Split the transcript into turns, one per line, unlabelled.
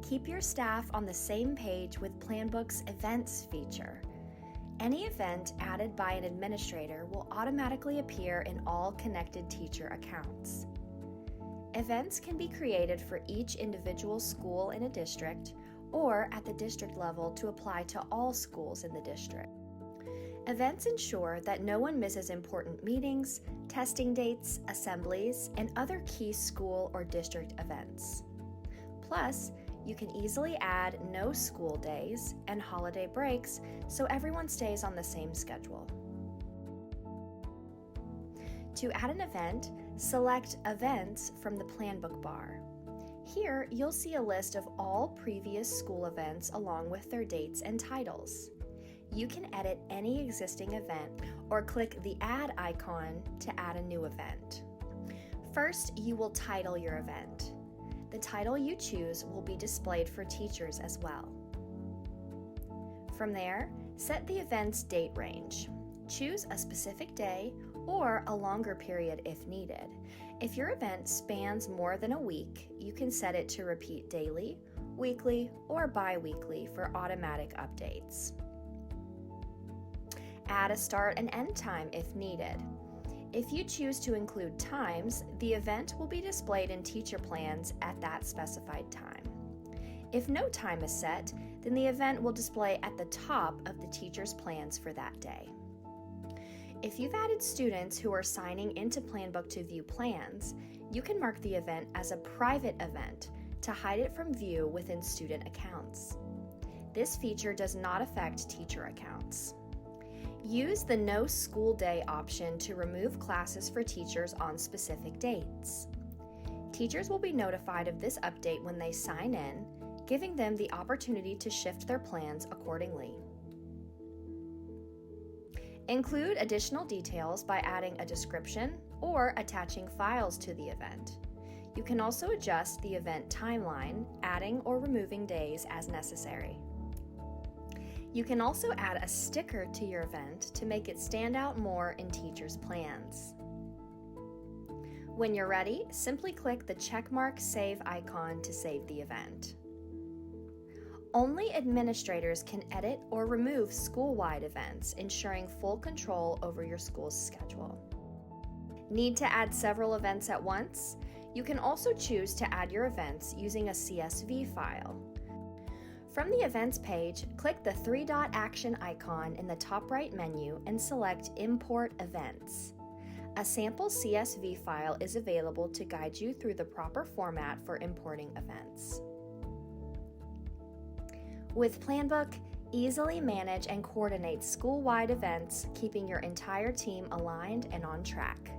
keep your staff on the same page with Planbook's Events feature. Any event added by an administrator will automatically appear in all connected teacher accounts. Events can be created for each individual school in a district or at the district level to apply to all schools in the district. Events ensure that no one misses important meetings, testing dates, assemblies, and other key school or district events. Plus, you can easily add no school days and holiday breaks so everyone stays on the same schedule. To add an event, select Events from the Planbook bar. Here, you'll see a list of all previous school events along with their dates and titles. You can edit any existing event or click the Add icon to add a new event. First, you will title your event. The title you choose will be displayed for teachers as well. From there, set the event's date range. Choose a specific day or a longer period if needed. If your event spans more than a week, you can set it to repeat daily, weekly, or bi-weekly for automatic updates. Add a start and end time if needed. If you choose to include times, the event will be displayed in teacher plans at that specified time. If no time is set, then the event will display at the top of the teacher's plans for that day. If you've added students who are signing into Planbook to view plans, you can mark the event as a private event to hide it from view within student accounts. This feature does not affect teacher accounts. Use the No School Day option to remove classes for teachers on specific dates. Teachers will be notified of this update when they sign in, giving them the opportunity to shift their plans accordingly. Include additional details by adding a description or attaching files to the event. You can also adjust the event timeline, adding or removing days as necessary. You can also add a sticker to your event to make it stand out more in teachers' plans. When you're ready, simply click the checkmark Save icon to save the event. Only administrators can edit or remove school-wide events, ensuring full control over your school's schedule. Need to add several events at once? You can also choose to add your events using a CSV file. From the Events page, click the three-dot action icon in the top right menu and select Import Events. A sample CSV file is available to guide you through the proper format for importing events. With Planbook, easily manage and coordinate school-wide events, keeping your entire team aligned and on track.